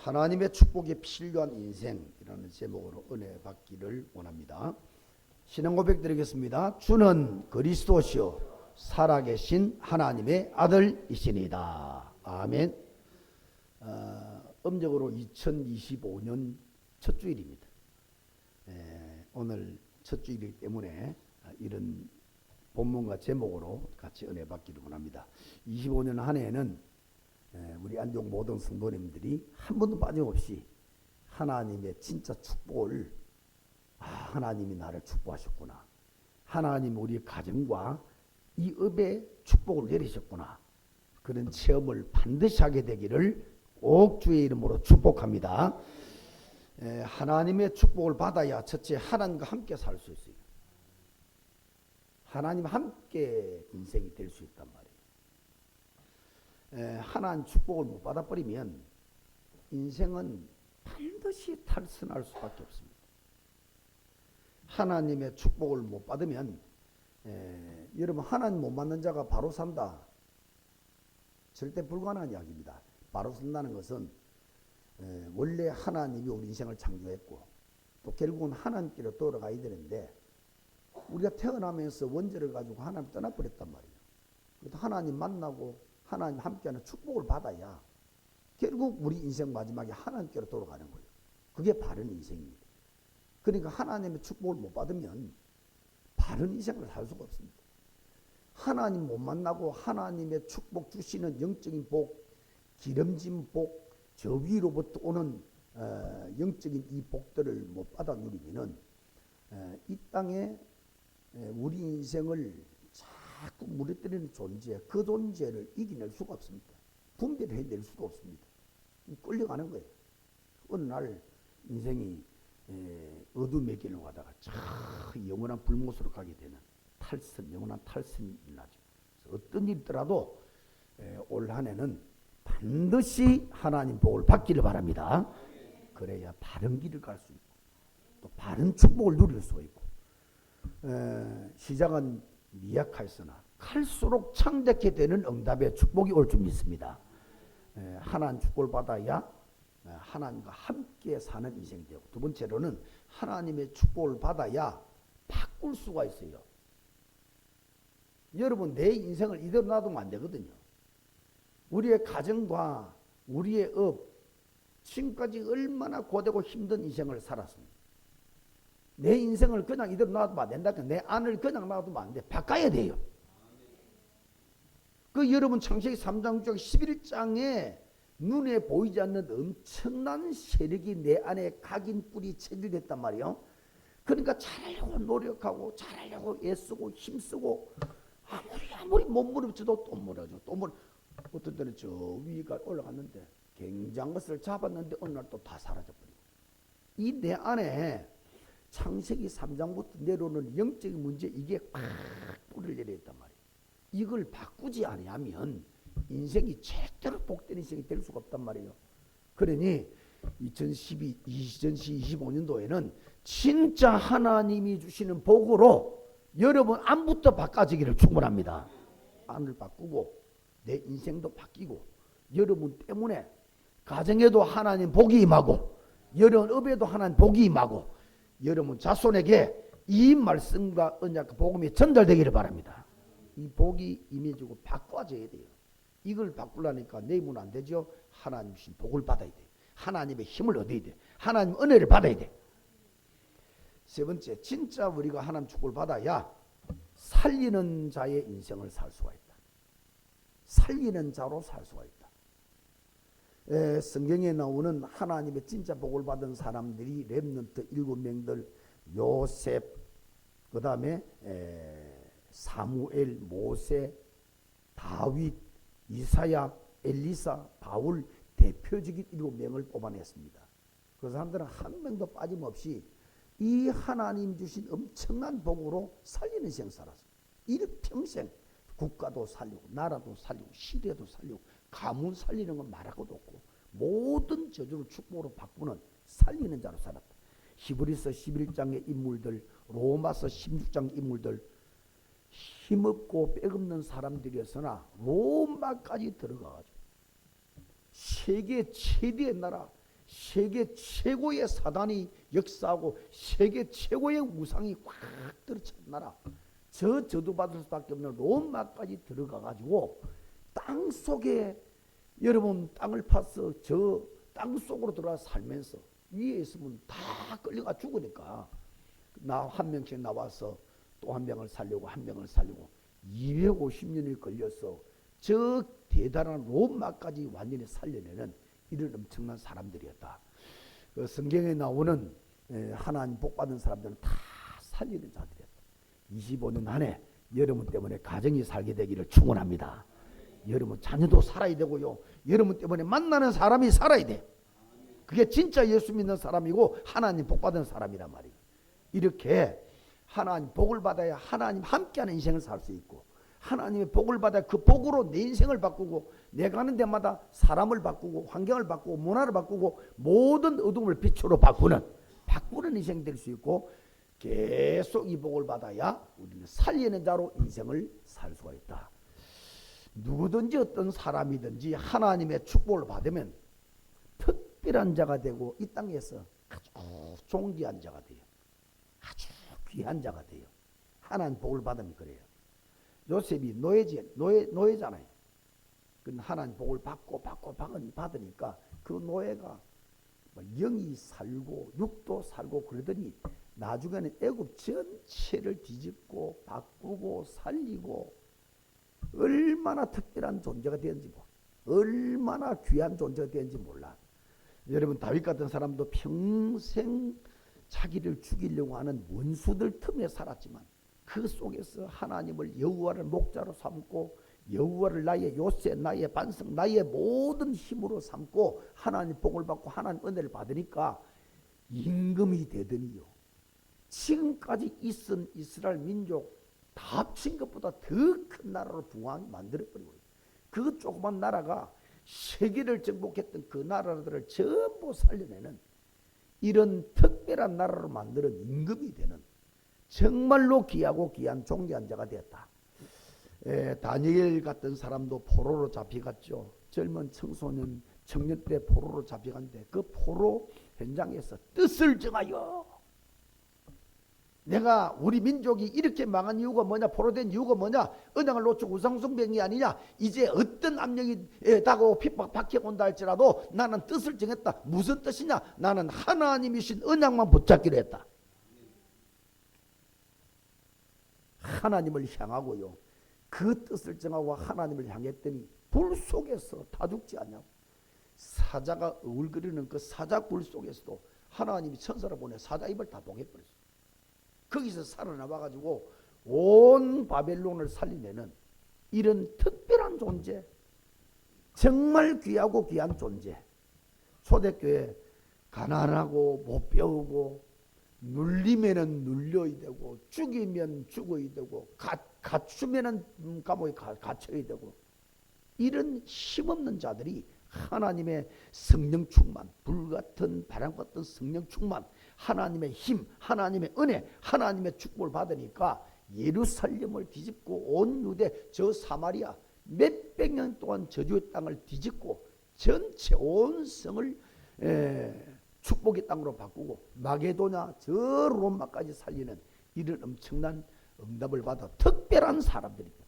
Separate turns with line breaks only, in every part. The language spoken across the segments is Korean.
하나님의 축복이 필요한 인생이라는 제목으로 은혜 받기를 원합니다. 신앙 고백 드리겠습니다. 주는 그리스도시요 살아계신 하나님의 아들이시니다. 아멘. 음력으로 2025년 첫 주일입니다. 오늘 첫 주일이기 때문에 이런 본문과 제목으로 같이 은혜 받기를 원합니다. 25년 한 해에는 우리 안종 모든 성도님들이 한 번도 빠짐없이 하나님의 진짜 축복을 하나님이 나를 축복하셨구나. 하나님 우리 가정과 이 업에 축복을 내리셨구나. 그런 체험을 반드시 하게 되기를 꼭 주의 이름으로 축복합니다. 하나님의 축복을 받아야 첫째 하나님과 함께 살 수 있어요. 하나님과 함께 인생이 될 수 있단 말이에요. 하나님 축복을 못 받아버리면 인생은 반드시 탈선할 수밖에 없습니다. 하나님의 축복을 못 받으면 여러분 하나님 못 만난 자가 바로 산다. 절대 불가능한 이야기입니다. 바로 산다는 것은 원래 하나님이 우리 인생을 창조했고 또 결국은 하나님께로 돌아가야 되는데 우리가 태어나면서 원죄를 가지고 하나님 떠나버렸단 말이에요. 그래도 하나님 만나고 하나님 함께하는 축복을 받아야 결국 우리 인생 마지막에 하나님께로 돌아가는 거예요. 그게 바른 인생입니다. 그러니까 하나님의 축복을 못 받으면 바른 인생을 살 수가 없습니다. 하나님 못 만나고 하나님의 축복 주시는 영적인 복, 기름진 복, 저 위로부터 오는 영적인 이 복들을 못 받아 누리면은 이 땅에 우리 인생을 자꾸 무너뜨리는 존재, 그 존재를 이겨낼 수가 없습니다. 분별을 해낼 수도 없습니다. 끌려가는 거예요. 어느 날 인생이 어둠의 길로 가다가 영원한 불못으로 가게 되는 탈선, 영원한 탈선이 일어나죠. 어떤 일이 있더라도 올 한 해는 반드시 하나님 복을 받기를 바랍니다. 그래야 바른 길을 갈 수 있고 또 바른 축복을 누릴 수 있고 시작은 미약하였으나 갈수록 창대케 되는 응답의 축복이 올 줄 믿습니다. 하나님 축복을 받아야 하나님과 함께 사는 인생이 되고 두 번째로는 하나님의 축복을 받아야 바꿀 수가 있어요. 여러분 내 인생을 이대로 놔두면 안 되거든요. 우리의 가정과 우리의 업 지금까지 얼마나 고되고 힘든 인생을 살았습니다. 내 인생을 그냥 이대로 놔두면 안 된다. 내 안을 그냥 놔두면 안 돼. 바꿔야 돼요. 그 여러분 창세기 3장 11장에 눈에 보이지 않는 엄청난 세력이 내 안에 각인 뿌리 체질됐단 말이에요. 그러니까 잘하려고 노력하고 잘하려고 애쓰고 힘쓰고 아무리 못 무너져도 또 무너져. 어떤 때는 저 위가 올라갔는데 굉장한 것을 잡았는데 어느 날 또 다 사라져버리고 이 내 안에 창세기 3장부터 내려오는 영적인 문제 이게 팍 뿌리를 내렸단 말이에요. 이걸 바꾸지 아니하면 인생이 절대로 복된 인생이 될 수가 없단 말이에요. 그러니 2025년도에는 진짜 하나님이 주시는 복으로 여러분 안부터 바꿔지기를 축원합니다. 안을 바꾸고 내 인생도 바뀌고 여러분 때문에 가정에도 하나님 복이 임하고 여러분 업에도 하나님 복이 임하고 여러분 자손에게 이 말씀과 언약 복음이 전달되기를 바랍니다. 이 복이 임해지고 바꿔져야 돼요. 이걸 바꾸려니까 내 힘은 안 되죠. 하나님 주신 복을 받아야 돼. 하나님의 힘을 얻어야 돼. 하나님 은혜를 받아야 돼. 세 번째, 진짜 우리가 하나님 축복을 받아야 살리는 자의 인생을 살 수가 있다. 살리는 자로 살 수가 있다. 성경에 나오는 하나님의 진짜 복을 받은 사람들이 렘넌트 7명들 요셉, 그 다음에 사무엘, 모세, 다윗, 이사야, 엘리사, 바울 대표적인 7명을 뽑아냈습니다. 그 사람들은 한 명도 빠짐없이 이 하나님 주신 엄청난 복으로 살리는 인생 살았어요. 일평생 국가도 살리고 나라도 살리고 시대도 살리고 가문 살리는 건 말할 것도 없고 모든 저주를 축복으로 바꾸는 살리는 자로 살았다. 히브리서 11장의 인물들, 로마서 16장 인물들 힘없고 빼없는 사람들이었으나 로마까지 들어가가지고 세계 최대의 나라 세계 최고의 사단이 역사하고 세계 최고의 우상이 꽉 들어찬 나라, 저 저주받을 수밖에 없는 로마까지 들어가 가지고 땅 속에, 여러분 땅을 파서 저 땅 속으로 들어가 살면서 위에 있으면 다 끌려가 죽으니까 나 한 명씩 나와서 또 한 명을 살리고 한 명을 살리고 250년이 걸려서 저 대단한 로마까지 완전히 살려내는 이런 엄청난 사람들이었다. 그 성경에 나오는 하나님 복받은 사람들은 다 살리는 자들이었다. 25년 안에 여러분 때문에 가정이 살게 되기를 축원합니다. 여러분 자녀도 살아야 되고요, 여러분 때문에 만나는 사람이 살아야 돼. 그게 진짜 예수 믿는 사람이고 하나님 복받은 사람이란 말이에요. 이렇게 하나님 복을 받아야 하나님 함께하는 인생을 살 수 있고, 하나님의 복을 받아 그 복으로 내 인생을 바꾸고, 내가 가는 데마다 사람을 바꾸고 환경을 바꾸고 문화를 바꾸고 모든 어둠을 빛으로 바꾸는 인생 될 수 있고, 계속 이 복을 받아야 우리는 살리는 자로 인생을 살 수가 있다. 누구든지 어떤 사람이든지 하나님의 축복을 받으면 특별한 자가 되고 이 땅에서 아주 존귀한 자가 돼요. 아주 귀한 자가 돼요. 하나님 복을 받으면 그래요. 요셉이 노예잖아요. 하나님 복을 받으니까 그 노예가 영이 살고 육도 살고 그러더니 나중에는 애굽 전체를 뒤집고 바꾸고 살리고, 얼마나 특별한 존재가 되었는지, 얼마나 귀한 존재가 되었는지 몰라. 여러분 다윗 같은 사람도 평생 자기를 죽이려고 하는 원수들 틈에 살았지만 그 속에서 하나님을 여호와를 목자로 삼고 여호와를 나의 요새, 나의 반석, 나의 모든 힘으로 삼고 하나님 복을 받고 하나님 은혜를 받으니까 임금이 되더니요, 지금까지 있은 이스라엘 민족 다 합친 것보다 더 큰 나라로 붕황 만들어버리고, 그 조그만 나라가 세계를 정복했던 그 나라들을 전부 살려내는 이런 특별한 나라로 만드는 임금이 되는 정말로 귀하고 귀한 존귀한 자가 되었다. 다니엘 같은 사람도 포로로 잡혀갔죠. 젊은 청소년 청년 때 포로로 잡혀갔는데 그 포로 현장에서 뜻을 정하여, 내가 우리 민족이 이렇게 망한 이유가 뭐냐, 포로된 이유가 뭐냐, 언약을 놓치고 우상숭배이 아니냐, 이제 어떤 압력이 다가오고 핍박 박혀온다 할지라도 나는 뜻을 정했다. 무슨 뜻이냐, 나는 하나님이신 언약만 붙잡기로 했다. 하나님을 향하고요, 그 뜻을 정하고 하나님을 향했더니 불 속에서 다 죽지 않냐고. 사자가 울거리는 그 사자 굴 속에서도 하나님이 천사를 보내 사자 입을 다 봉해버렸어요. 거기서 살아남아가지고 온 바벨론을 살려내는 이런 특별한 존재, 정말 귀하고 귀한 존재. 초대교회 가난하고 못 배우고 눌리면은 눌려야 되고 죽이면 죽어야 되고 갇히면은 감옥에 갇혀야 되고, 이런 힘없는 자들이 하나님의 성령 충만, 불같은 바람 같은 성령 충만, 하나님의 힘, 하나님의 은혜, 하나님의 축복을 받으니까 예루살렘을 뒤집고 온 유대, 저 사마리아 몇백 년 동안 저주의 땅을 뒤집고 전체 온 성을 축복의 땅으로 바꾸고 마게도냐 저 로마까지 살리는 이런 엄청난 응답을 받아 특별한 사람들입니다.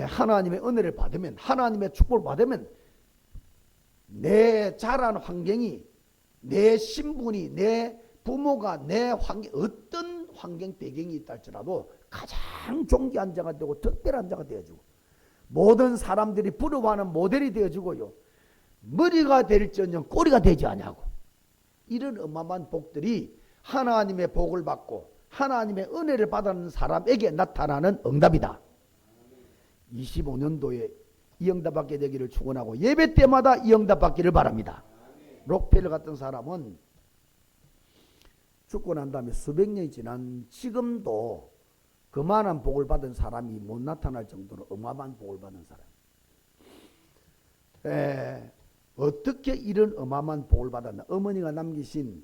하나님의 은혜를 받으면, 하나님의 축복을 받으면 내 자란 환경이, 내 신분이, 내 부모가, 내 환경, 어떤 환경 배경이 있다 할지라도 가장 존귀한 자가 되고 특별한 자가 되어지고, 모든 사람들이 부러워하는 모델이 되어지고요, 머리가 될지언정 꼬리가 되지 않냐고. 이런 어마어마한 복들이 하나님의 복을 받고 하나님의 은혜를 받는 사람에게 나타나는 응답이다. 25년도에 이 응답 받게 되기를 축원하고 예배 때마다 이 응답 받기를 바랍니다. 록펠러 같은 사람은 죽고 난 다음에 수백 년이 지난 지금도 그만한 복을 받은 사람이 못 나타날 정도로 어마어마한 복을 받은 사람. 어떻게 이런 어마어마한 복을 받았나? 어머니가 남기신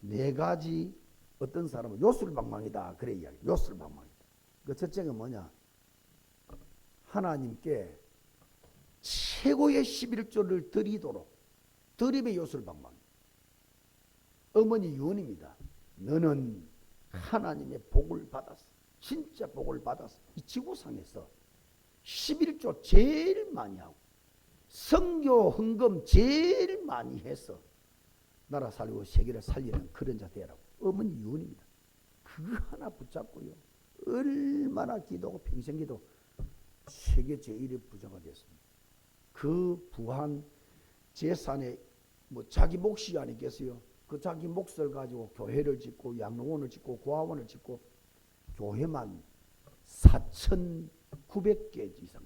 네 가지. 어떤 사람은 요술방망이다 그래 이야기. 요술방망이다. 그 첫째가 뭐냐? 하나님께 최고의 11조를 드리도록 드립의 요술방망이. 어머니 유언입니다. 너는 하나님의 복을 받았어. 진짜 복을 받았어. 이 지구상에서 11조 제일 많이 하고 선교 헌금 제일 많이 해서 나라 살리고 세계를 살리는 그런 자 되라고. 어머니 유언입니다. 그거 하나 붙잡고요. 얼마나 기도하고 평생 기도 세계 제1의 부자가 됐습니다. 그 부한 재산에 뭐 자기 몫이 아니겠어요. 그 자기 몫을 가지고 교회를 짓고 양로원을 짓고 고아원을 짓고 교회만 4,900개 이상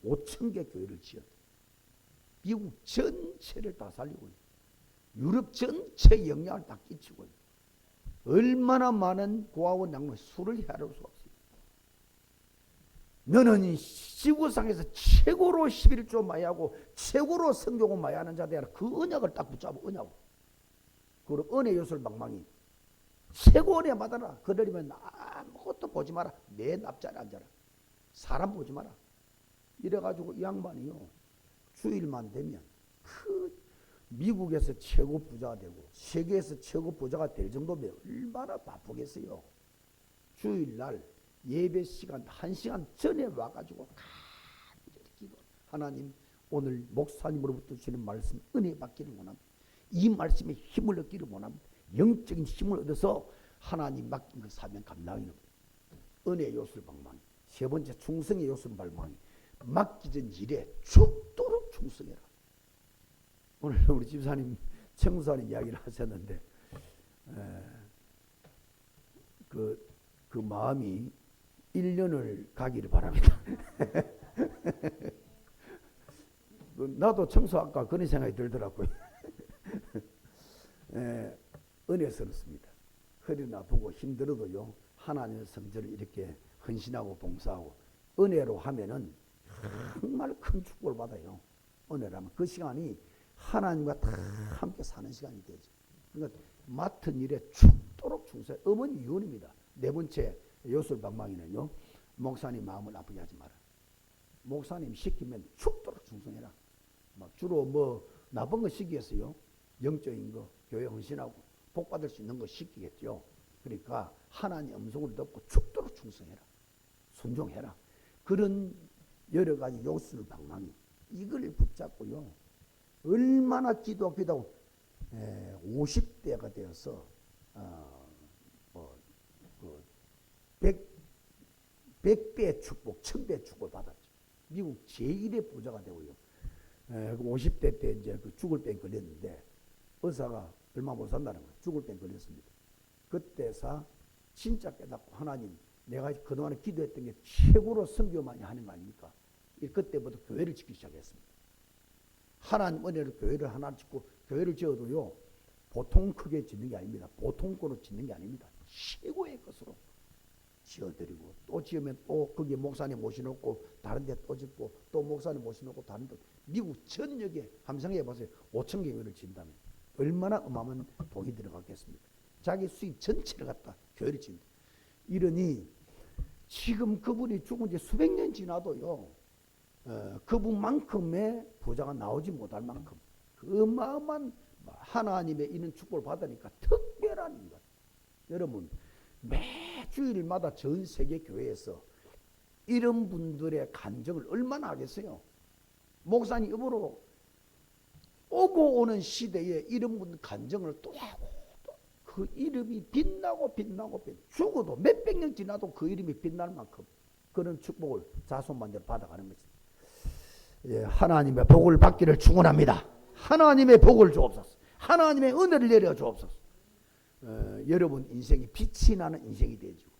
5,000개 교회를 지었다. 미국 전체를 다 살리고 있다. 유럽 전체에 영향을 다 끼치고 있다. 얼마나 많은 고아원 양로원 수를 헤아릴 수 없어요. 너는 지구상에서 최고로 11조 많이 하고 최고로 성교고 많이 하는 자 되라. 그 언약을 딱 붙잡아. 언약을. 그리고 은혜 요술방망이 최고 은혜 받아라. 그러려면 아무것도 보지 마라. 내 앞자리에 앉아라. 사람 보지 마라. 이래가지고 이 양반이요, 주일만 되면 그 미국에서 최고 부자가 되고 세계에서 최고 부자가 될 정도면 얼마나 바쁘겠어요. 주일날 예배 시간 1시간 전에 와가지고 간절히 기도. 하나님, 오늘 목사님으로부터 주시는 말씀 은혜 받기를 원합니다. 이 말씀에 힘을 얻기를 원합니다. 영적인 힘을 얻어서 하나님 맡긴 그 사명 감당하는 은혜 요술방망이. 세 번째, 충성의 요술방망이. 맡기던 일에 죽도록 충성해라. 오늘 우리 집사님 청소하는 이야기를 하셨는데 그 마음이 1년을 가기를 바랍니다. 나도 청소할까 그런 생각이 들더라고요. 은혜스럽습니다. 허리는 아프고 힘들어도요, 하나님의 성전을 이렇게 헌신하고 봉사하고 은혜로 하면은 정말 큰 축복을 받아요. 은혜라면 그 시간이 하나님과 다 함께 사는 시간이 되죠. 그러니까 맡은 일에 죽도록 충성해. 어머니 유언입니다. 네 번째 요술방망이는요, 목사님 마음을 아프게 하지 마라. 목사님 시키면 죽도록 충성해라. 막 주로 뭐 나쁜 거 시키겠어요? 영적인 거, 교회 헌신하고 복 받을 수 있는 거 시키겠죠. 그러니까 하나님 음성을 듣고 죽도록 충성해라. 순종해라. 그런 여러 가지 요술방망이, 이걸 붙잡고요, 얼마나 기도하고 50대가 되어서 100배의 축복, 1000배의 축복을 받았죠. 미국 제1의 부자가 되고요. 50대 때 이제 그 죽을 병 걸렸는데 의사가 얼마 못 산다는 거예요. 죽을 병 걸렸습니다. 그때서 진짜 깨닫고, 하나님, 내가 그동안에 기도했던 게 최고로 선교 많이 하는 거 아닙니까? 그때부터 교회를 짓기 시작했습니다. 하나님 은혜로 교회를 하나 짓고, 교회를 지어도요, 보통 크게 짓는 게 아닙니다. 보통 거로 짓는 게 아닙니다. 최고의 것으로 지어드리고, 또 지으면 또 거기에 목사님 모셔놓고 다른 데 또 짓고, 또 목사님 모셔놓고 다른 데, 미국 전역에 함성해 보세요. 5,000개 교회를 짓다면 얼마나 어마어마한 돈이 들어갔겠습니까? 자기 수입 전체를 갖다 교회를 짓는다. 이러니 지금 그분이 죽은 지 수백 년 지나도요, 그분만큼의 부자가 나오지 못할 만큼 그 어마어마한 하나님의 이런 축복을 받으니까 특별한 것. 여러분, 매 주일마다 전 세계 교회에서 이런 분들의 간증을 얼마나 하겠어요? 목사님 입으로 오고 오는 시대에 이런 분들 간증을 또 하고, 또 그 이름이 빛나고 죽어도 몇백 년 지나도 그 이름이 빛날 만큼 그런 축복을 자손만대로 받아가는 것입니다. 예, 하나님의 복을 받기를 축원합니다. 하나님의 복을 주옵소서. 하나님의 은혜를 내려 주옵소서. 여러분 인생이 빛이 나는 인생이 되어지고,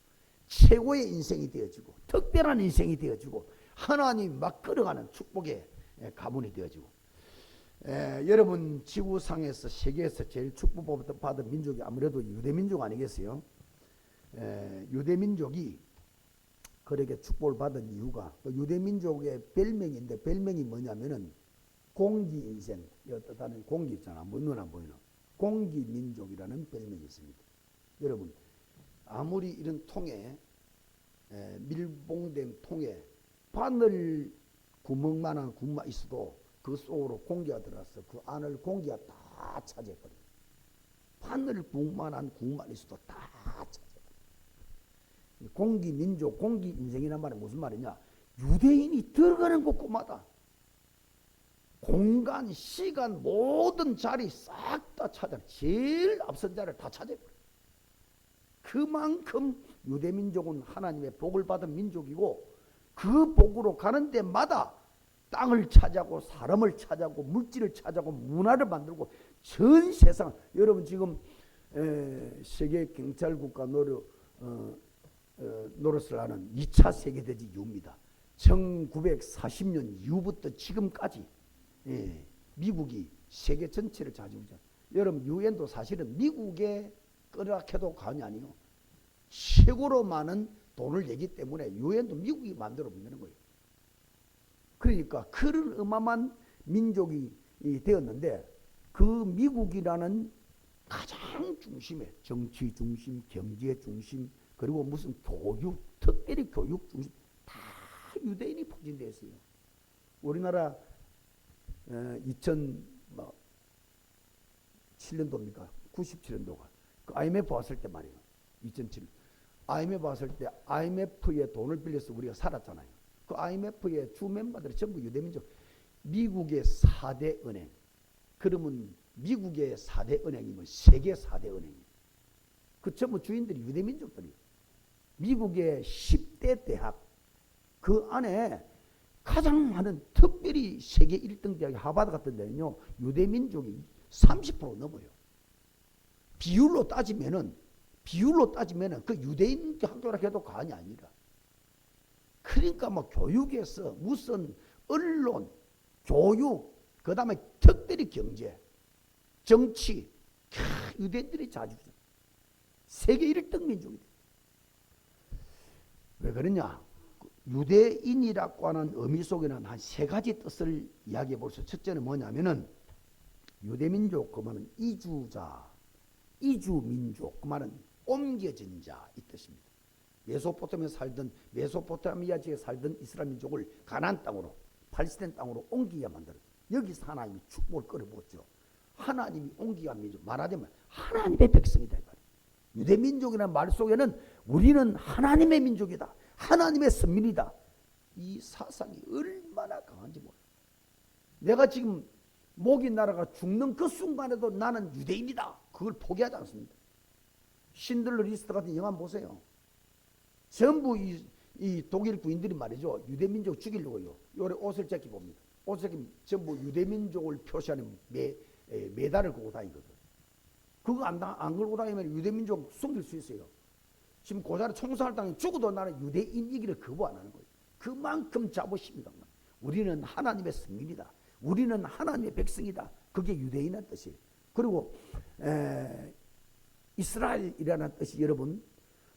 최고의 인생이 되어지고, 특별한 인생이 되어지고, 하나님 막 끌어가는 축복의 가문이 되어지고, 여러분 지구상에서 세계에서 제일 축복받은 민족이 아무래도 유대민족 아니겠어요? 유대민족이 그렇게 축복을 받은 이유가, 유대민족의 별명인데, 별명이 뭐냐면은 공기인생, 뜻하는 공기 있잖아, 눈 안 보이는 공기민족이라는 별명이 있습니다. 여러분, 아무리 이런 통에, 밀봉된 통에 바늘 구멍만한 구멍만 있어도 그 속으로 공기가 들어왔어. 그 안을 공기가 다 차지해버려. 하늘 국만한 국만 있어도 다 차지해버려. 공기 민족, 공기 인생이란 말은 무슨 말이냐? 유대인이 들어가는 곳곳마다 공간, 시간, 모든 자리 싹 다 찾아. 제일 앞선 자리를 다 찾아버려. 그만큼 유대민족은 하나님의 복을 받은 민족이고, 그 복으로 가는 데마다 땅을 차지하고 사람을 차지하고 물질을 차지하고 문화를 만들고 전 세상, 여러분 지금 세계 경찰국가 노릇을 하는 2차 세계대전 이후입니다. 1940년 이후부터 지금까지 미국이 세계 전체를 차지하죠. 여러분 유엔도 사실은 미국의 끄락해도 과언이 아니에요. 최고로 많은 돈을 내기 때문에 유엔도 미국이 만들어 만드는 거예요. 그러니까 그런 어마어마한 민족이 되었는데, 그 미국이라는 가장 중심에 정치 중심, 경제 중심, 그리고 무슨 교육, 특별히 교육 중심 다 유대인이 포진되어 있어요. 우리나라 2007년도입니까? 97년도가 그 IMF 왔을 때 말이에요. 2007년 IMF 왔을 때 IMF에 돈을 빌려서 우리가 살았잖아요. 그 IMF의 주 멤버들이 전부 유대민족. 미국의 4대 은행. 그러면 미국의 4대 은행이면 세계 4대 은행이에요. 그 전부 주인들이 유대민족들이에요. 미국의 10대 대학. 그 안에 가장 많은, 특별히 세계 1등 대학이 하버드 같은 데는요, 유대민족이 30% 넘어요. 비율로 따지면은 그 유대인 학교라 해도 과언이 아니라. 그러니까 뭐 교육에서 무슨 언론, 교육, 그 다음에 특별히 경제, 정치, 유대인들이 자주 세계 1등 민족이 돼. 왜 그러냐? 유대인이라고 하는 의미 속에는 한 세 가지 뜻을 이야기해 볼 수 있어요. 첫째는 뭐냐면은 유대민족, 그 말은 이주자, 이주민족, 그 말은 옮겨진 자 이 뜻입니다. 메소포타미아 지역에 살던 이스라엘 민족을 가나안 땅으로, 팔레스타인 땅으로 옮기게 만들었죠. 여기서 하나님이 축복을 끌어부었죠. 하나님이 옮기게 한 민족, 말하자면 하나님의 백성이다. 유대민족이라는 말 속에는 우리는 하나님의 민족이다, 하나님의 선민이다. 이 사상이 얼마나 강한지 몰라요. 내가 지금 목이 날아가 죽는 그 순간에도 나는 유대인이다, 그걸 포기하지 않습니다. 신들러 리스트 같은 영화 보세요. 전부 이 독일 부인들이 말이죠, 유대민족 죽이려고요, 요래 옷을 제끼 봅니다. 옷을 제끼 전부 유대민족을 표시하는 메달을 걸고 다니거든. 그거 안 걸고 다니면 유대민족 숨길 수 있어요. 지금 고자를 총살을 당해 죽어도 나는 유대인이기를 거부 안 하는 거예요. 그만큼 자부심이다. 우리는 하나님의 선민이다, 우리는 하나님의 백성이다. 그게 유대인의 뜻이에요. 그리고 이스라엘이라는 뜻이, 여러분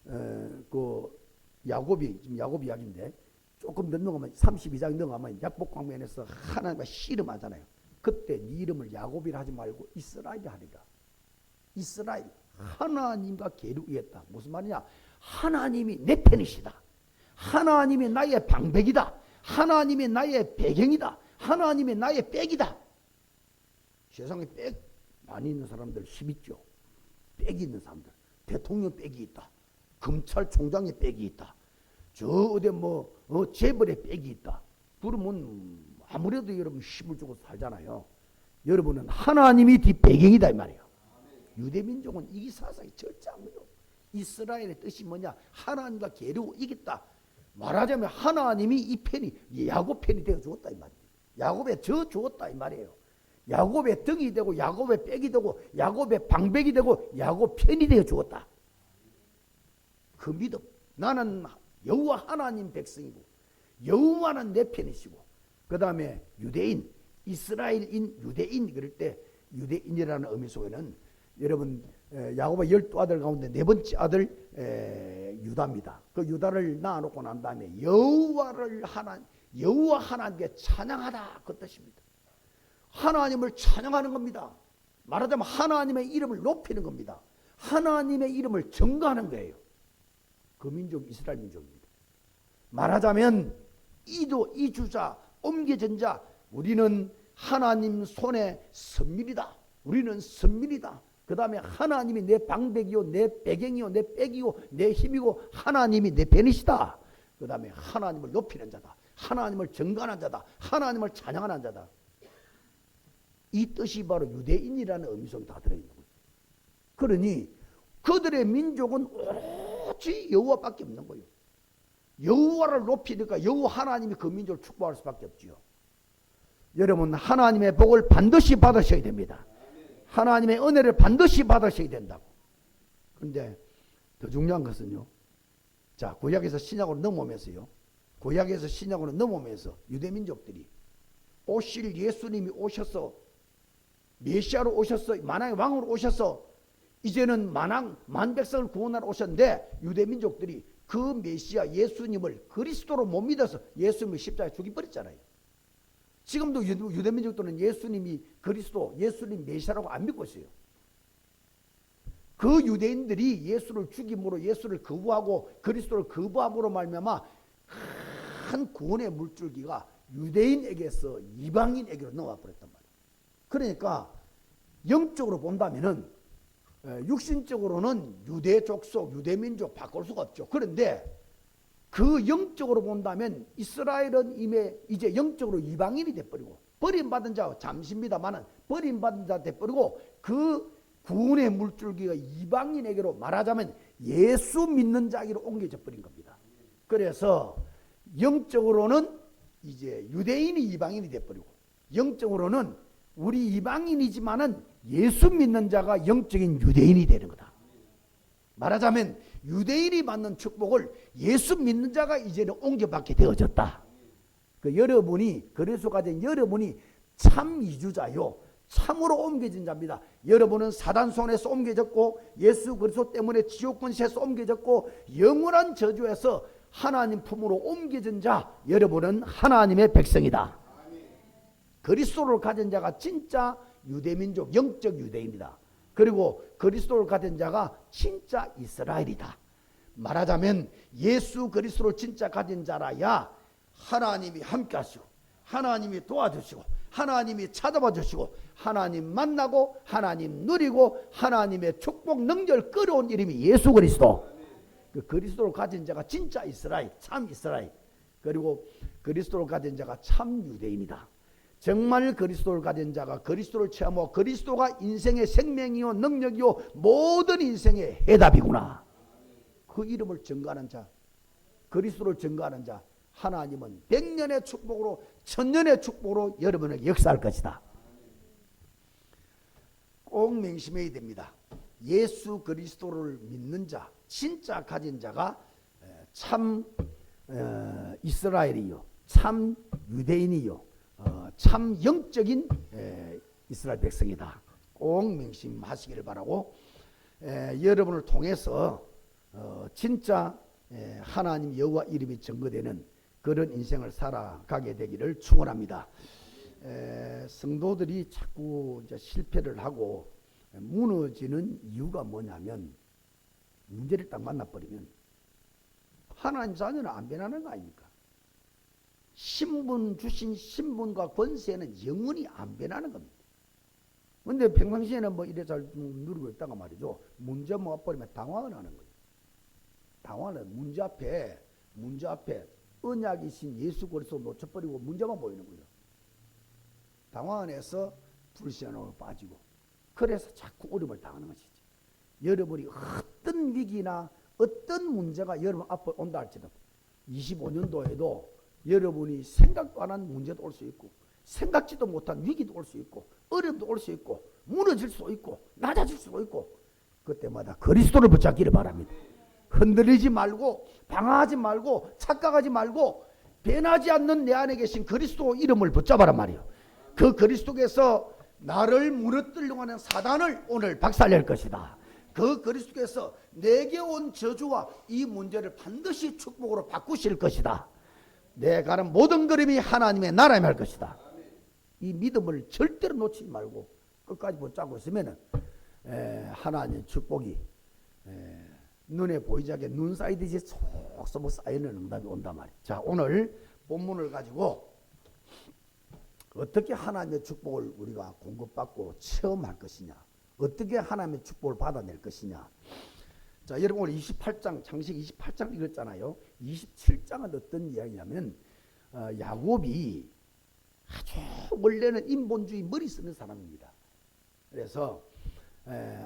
그 야곱이, 지금 야곱 이야기인데 조금 넘어가면 32장 넘어가면 약복광면에서 하나님과 씨름하잖아요. 그때 네 이름을 야곱이라 하지 말고 이스라엘이 하리라. 이스라엘, 하나님과 계류했다. 무슨 말이냐? 하나님이 내 편이시다, 하나님이 나의 방백이다, 하나님이 나의 배경이다, 하나님이 나의 백이다. 세상에 백 많이 있는 사람들 힘 있죠. 백이 있는 사람들, 대통령 백이 있다, 검찰총장의 백이 있다, 저 어디 재벌의 백이 있다. 그러면 아무래도 여러분 힘을 주고 살잖아요. 여러분은 하나님이 네 배경이다 이 말이에요. 유대민족은 이 사상이 절대 안 돼요. 이스라엘의 뜻이 뭐냐? 하나님과 계류고 이겼다. 말하자면 하나님이 이 편이, 야곱 편이 되어 주었다 이 말이에요. 야곱에 져 주었다 이 말이에요. 야곱의 등이 되고 야곱의 백이 되고 야곱의 방백이 되고 야곱 편이 되어 주었다. 그 믿음. 나는 여호와 하나님 백성이고 여호와는 내 편이시고, 그 다음에 유대인, 이스라엘인, 유대인, 그럴 때 유대인이라는 의미 속에는 여러분 야곱의 12아들 가운데 네 번째 아들 유다입니다. 그 유다를 낳아놓고 난 다음에 여호와 하나님께 찬양하다, 그 뜻입니다. 하나님을 찬양하는 겁니다. 말하자면 하나님의 이름을 높이는 겁니다. 하나님의 이름을 증거하는 거예요. 그 민족 이스라엘 민족입니다. 말하자면 이주자, 옮겨진 자, 우리는 하나님 손에 선민이다. 우리는 선민이다. 그 다음에 하나님이 내 방백이요, 내 배경이요, 내 백이요, 내 힘이고 하나님이 내 베닛이다. 그 다음에 하나님을 높이는 자다. 하나님을 정관한 자다. 하나님을 찬양하는 자다. 이 뜻이 바로 유대인이라는 의미성이 다 들어있는 거예요. 그러니 그들의 민족은 오직 여호와밖에 없는 거예요. 여호와를 높이니까 여호와 하나님이 그 민족을 축복할 수밖에 없지요. 여러분 하나님의 복을 반드시 받으셔야 됩니다. 하나님의 은혜를 반드시 받으셔야 된다고. 그런데 더 중요한 것은요. 자, 구약에서 신약으로 넘어오면서요. 구약에서 신약으로 넘어오면서 유대민족들이 오실 예수님이 오셔서 메시아로 오셔서 만왕의 왕으로 오셔서 이제는 만백성을 구원하러 오셨는데 유대민족들이 그 메시아 예수님을 그리스도로 못 믿어서 예수님을 십자가에 죽여버렸잖아요. 지금도 유대민족들은 예수님이 그리스도, 예수님 메시아라고 안 믿고 있어요. 그 유대인들이 예수를 죽임으로 예수를 거부하고 그리스도를 거부함으로 말미암아 큰 구원의 물줄기가 유대인에게서 이방인에게로 넘어와 버렸단 말이에요. 그러니까 영적으로 본다면은 육신적으로는 유대 족속, 유대민족 바꿀 수가 없죠. 그런데 그 영적으로 본다면 이스라엘은 이제 영적으로 이방인이 돼버리고 버림받은 자 잠시입니다만은 버림받은 자 돼버리고 그 구원의 물줄기가 이방인에게로 말하자면 예수 믿는 자에게로 옮겨져 버린 겁니다. 그래서 영적으로는 이제 유대인이 이방인이 돼버리고 영적으로는 우리 이방인이지만은 예수 믿는 자가 영적인 유대인이 되는 거다. 말하자면 유대인이 받는 축복을 예수 믿는 자가 이제는 옮겨받게 되어졌다. 여러분이 그리스도 가진 여러분이 참 이주자요. 참으로 옮겨진 자입니다. 여러분은 사단 손에서 옮겨졌고 예수 그리스도 때문에 지옥 권세에서 옮겨졌고 영원한 저주에서 하나님 품으로 옮겨진 자, 여러분은 하나님의 백성이다. 그리스도를 가진 자가 진짜 유대민족, 영적 유대인이다. 그리고 그리스도를 가진 자가 진짜 이스라엘이다. 말하자면 예수 그리스도를 진짜 가진 자라야 하나님이 함께 하시고 하나님이 도와주시고 하나님이 찾아봐 주시고 하나님 만나고 하나님 누리고 하나님의 축복 능력을 끌어온 이름이 예수 그리스도. 그 그리스도를 가진 자가 진짜 이스라엘, 참 이스라엘. 그리고 그리스도를 가진 자가 참 유대인이다. 정말 그리스도를 가진 자가 그리스도를 체험하고 그리스도가 인생의 생명이요 능력이요 모든 인생의 해답이구나. 그 이름을 증거하는 자, 그리스도를 증거하는 자, 하나님은 100년의 축복으로 1000년의 축복으로 여러분에게 역사할 것이다. 꼭 명심해야 됩니다. 예수 그리스도를 믿는 자, 진짜 가진 자가 참 이스라엘이요, 참 유대인이요, 참 영적인 이스라엘 백성이다. 꼭 명심하시기를 바라고 여러분을 통해서 진짜 하나님 여호와 이름이 증거되는 그런 인생을 살아가게 되기를 축원합니다. 성도들이 자꾸 이제 실패를 하고 무너지는 이유가 뭐냐면 문제를 딱 만나버리면 하나님 자녀는 안 변하는 거 아닙니까? 신분 주신 신분과 권세는 영원히 안 변하는 겁니다. 근데 평상시에는 뭐 이래 잘 누리고 있다가 말이죠. 문제 모아버리면 당황을 하는 거예요. 당황은 문제 앞에 언약이신 예수 그리스도 놓쳐버리고 문제만 보이는 거예요. 당황 해서 불신앙으로 빠지고 그래서 자꾸 어려움을 당하는 것이지. 여러분이 어떤 위기나 어떤 문제가 여러분 앞에 온다 할지라도 25년도에도 여러분이 생각도 안 한 문제도 올 수 있고 생각지도 못한 위기도 올 수 있고 어려움도 올 수 있고 무너질 수도 있고 낮아질 수도 있고 그때마다 그리스도를 붙잡기를 바랍니다. 흔들리지 말고 방황하지 말고 착각하지 말고 변하지 않는 내 안에 계신 그리스도 이름을 붙잡아란 말이에요. 그 그리스도께서 나를 무너뜨리려고 하는 사단을 오늘 박살낼 것이다. 그 그리스도께서 내게 온 저주와 이 문제를 반드시 축복으로 바꾸실 것이다. 내 가는 모든 걸음이 하나님의 나라에 할 것이다. 이 믿음을 절대로 놓치지 말고 끝까지 붙잡고 있으면 하나님의 축복이 눈에 보이지 않게 눈 쌓이듯이 속속 쌓이는 응답이 온단 말이에요. 자, 오늘 본문을 가지고 어떻게 하나님의 축복을 우리가 공급받고 체험할 것이냐, 어떻게 하나님의 축복을 받아낼 것이냐. 자, 여러분 오늘 28장 창세기 28장 읽었잖아요. 27장은 어떤 이야기냐면 야곱이 아주 원래는 인본주의 머리 쓰는 사람입니다. 그래서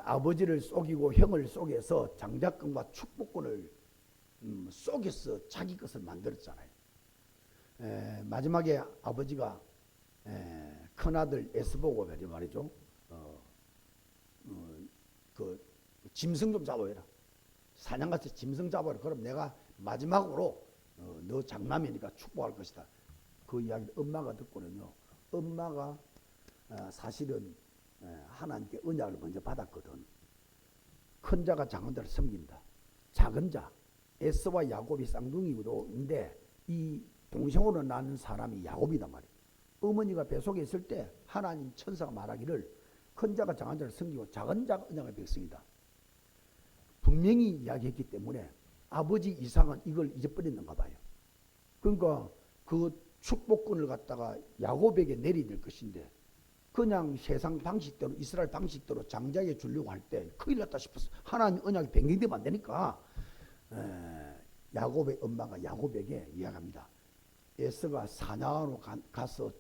아버지를 속이고 형을 속여서 장자권과 축복권을 속여서 자기 것을 만들었잖아요. 마지막에 아버지가 큰아들 에스보고 말이죠. 그 짐승 좀 잡아라. 사냥가서 짐승 잡아라. 그럼 내가 마지막으로 너 장남이니까 축복할 것이다. 그 이야기를 엄마가 듣고는요. 엄마가 사실은 하나님께 언약을 먼저 받았거든. 큰 자가 작은 자를 섬긴다. 작은 자 에서와 야곱이 쌍둥이인데 이 동생으로 낳는 사람이 야곱이단 말이에요. 어머니가 뱃속에 있을 때 하나님 천사가 말하기를 큰 자가 작은 자를 섬기고 작은 자가 언약의 백성이다. 분명히 이야기했기 때문에 아버지 이상은 이걸 잊어버렸는가 봐요. 그러니까 그 축복권을 갖다가 야곱에게 내리될 것인데 그냥 세상 방식대로 이스라엘 방식대로 장자에게 주려고 할 때 큰일 났다 싶어서 하나님 언약이 변경되면 안 되니까 야곱의 엄마가 야곱에게 이야기합니다. 에서가 사냥하러 가서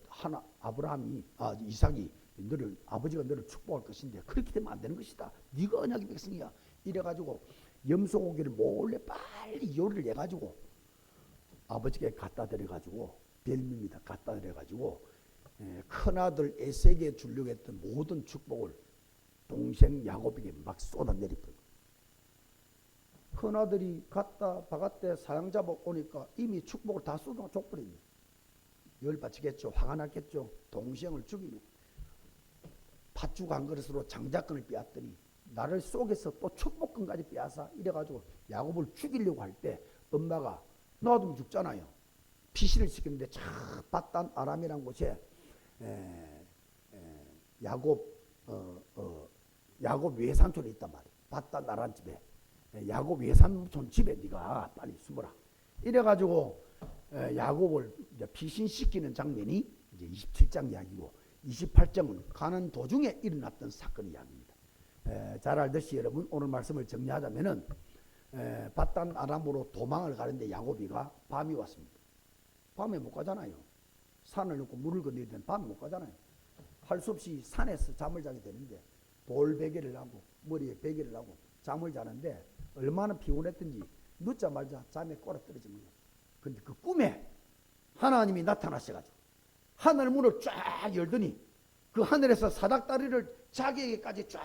아브라함이 이삭이 너를 아버지가 너를 축복할 것인데 그렇게 되면 안 되는 것이다. 네가 언약의 백성이야. 이래가지고 염소고기를 몰래 빨리 요리를 해가지고 아버지께 갖다 드려가지고 별미입니다. 갖다 드려가지고 큰아들 에세에게 주려고 했던 모든 축복을 동생 야곱에게 막 쏟아내리버린 거예요. 큰아들이 갔다 바깥에 사양 잡아 오니까 이미 축복을 다 쏟아줘버렸네. 열받치겠죠. 화가 났겠죠. 동생을 죽이려고 팥죽 한 그릇으로 장자권을 빼앗더니 나를 속에서 또 축복권까지 빼앗아 이래가지고 야곱을 죽이려고 할 때 엄마가 놔두면 죽잖아요. 피신을 시켰는데 저 밧단 아람이라는 곳에 야곱 외삼촌이 있단 말이에요. 밧단 아람 집에 야곱 외삼촌 집에 네가 빨리 숨어라. 이래가지고 야곱을 이제 피신시키는 장면이 이제 27장 이야기고 28장은 가는 도중에 일어났던 사건 이야기입니다. 잘 알듯이 여러분 오늘 말씀을 정리하자면은 밧단 아람으로 도망을 가는데 야곱이가 밤이 왔습니다. 밤에 못 가잖아요. 산을 넘고 물을 건너야 되는 밤에 못 가잖아요. 할 수 없이 산에서 잠을 자게 되는데 돌 베개를 하고 머리에 베개를 하고 잠을 자는데 얼마나 피곤했던지 늦자마자 잠에 꼬라 떨어지는 거예요. 근데 그 꿈에 하나님이 나타나셔가지고 하늘 문을 쫙 열더니 그 하늘에서 사닥다리를 자기에게까지 쫙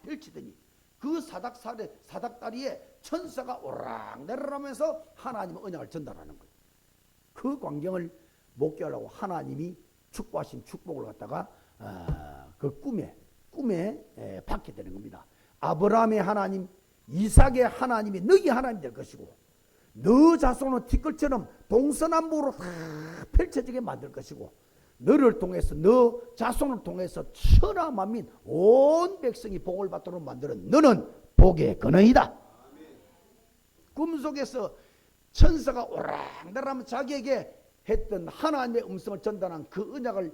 펼치더니 그 사닥다리에 천사가 오락내리라면서 하나님의 언약을 전달하는 거예요. 그 광경을 목격하려고 하나님이 축복하신 축복을 갖다가 그 꿈에 받게 되는 겁니다. 아브라함의 하나님, 이삭의 하나님이 너희 하나님 될 것이고 너 자손은 티끌처럼 동서남북으로 다 펼쳐지게 만들 것이고 너를 통해서 너 자손을 통해서 천하 만민 온 백성이 복을 받도록 만드는 너는 복의 근원이다. 꿈속에서 천사가 오락내리라면 자기에게 했던 하나님의 음성을 전달한 그 언약을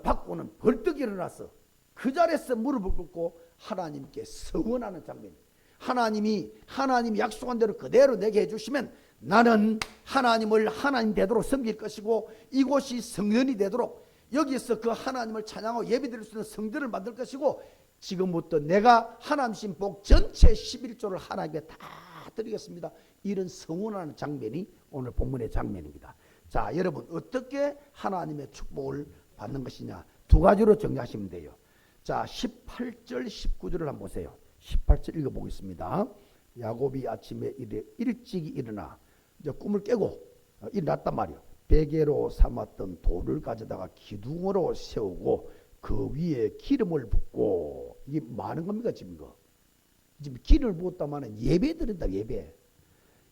받고는 벌떡 일어나서 그 자리에서 무릎을 꿇고 하나님께 서원하는 장면입니다. 하나님이 약속한 대로 그대로 내게 해주시면 나는 하나님을 하나님 되도록 섬길 것이고 이곳이 성전이 되도록 여기서 그 하나님을 찬양하고 예배드릴 수 있는 성전을 만들 것이고 지금부터 내가 하나님 복 전체 11조를 하나님께 다 드리겠습니다. 이런 서원하는 장면이 오늘 본문의 장면입니다. 자, 여러분 어떻게 하나님의 축복을 받는 것이냐 두 가지로 정리하시면 돼요. 자, 18절 19절을 한번 보세요. 18절 읽어보겠습니다. 야곱이 아침에 일찍이 일어나 이제 꿈을 깨고 일어났단 말이에요. 베개로 삼았던 돌을 가져다가 기둥으로 세우고 그 위에 기름을 붓고 이게 많은 겁니까 지금 이거? 지금 기름을 부었다마는 예배 드린다 예배.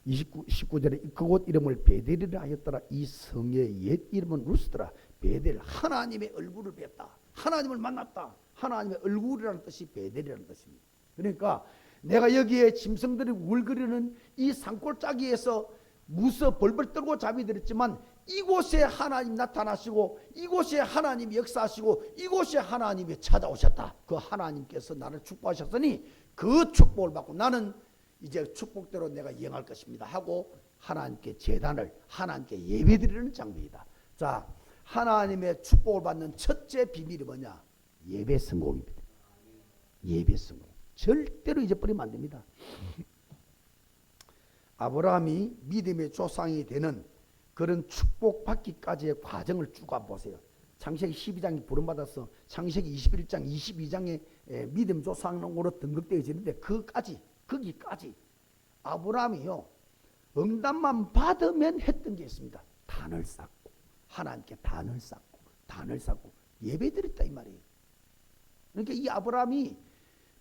19절에 그곳 이름을 베델이라 하였더라. 이 성의 옛 이름은 루스더라. 베델 하나님의 얼굴을 뵀다. 하나님을 만났다. 하나님의 얼굴이라는 뜻이 베델이라는 뜻입니다. 그러니까 내가 여기에 짐승들이 울거리는 이 산골짜기에서 무서 벌벌 떨고 잠이 들었지만 이곳에 하나님 나타나시고 이곳에 하나님이 역사하시고 이곳에 하나님이 찾아오셨다. 그 하나님께서 나를 축복하셨으니 그 축복을 받고 나는 이제 축복대로 내가 이행할 것입니다 하고 하나님께 제단을 하나님께 예배드리는 장면이다. 자, 하나님의 축복을 받는 첫째 비밀이 뭐냐? 예배 성공입니다. 예배 성공. 절대로 잊어버리면 안 됩니다. 아브라함이 믿음의 조상이 되는 그런 축복받기까지의 과정을 쭉 가보세요. 창세기 12장이 부름받아서 창세기 21장, 22장에 믿음 조상으로 등극되어지는데 거기까지 아브라함이요, 응답만 받으면 했던 게 있습니다. 단을 쌓고 하나님께 단을 쌓고 예배드렸다 이 말이에요. 그러니까 이 아브라함이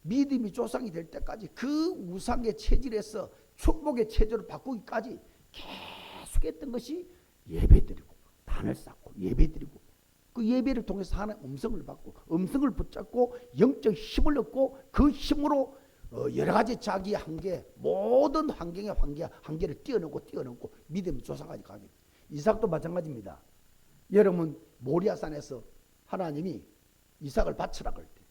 믿음이 조상이 될 때까지 그 우상의 체질에서 축복의 체질을 바꾸기까지 계속했던 것이 예배드리고 단을 쌓고 예배드리고 그 예배를 통해서 하나님의 음성을 받고 음성을 붙잡고 영적 힘을 얻고 그 힘으로 여러 가지 자기 한계 모든 환경의 한계를 뛰어넘고 믿음의 조상까지 가게. 이삭도 마찬가지입니다. 여러분 모리아산에서 하나님이 이삭을 바치라 그럴 때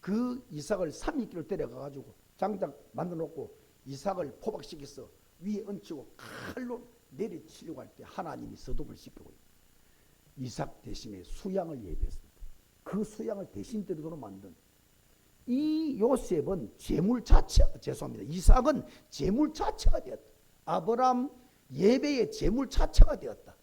그 이삭을 300km 데려가가지고 장작 만들어 놓고 이삭을 포박시켜서 위에 얹히고 칼로 내리치려고 할 때 하나님이 서독을 시키고 이삭 대신에 수양을 예배했습니다. 그 수양을 대신 드리도록 만든 이 요셉은 이삭은 제물 자체가 되었다. 아브라함 예배의 제물 자체가 되었다.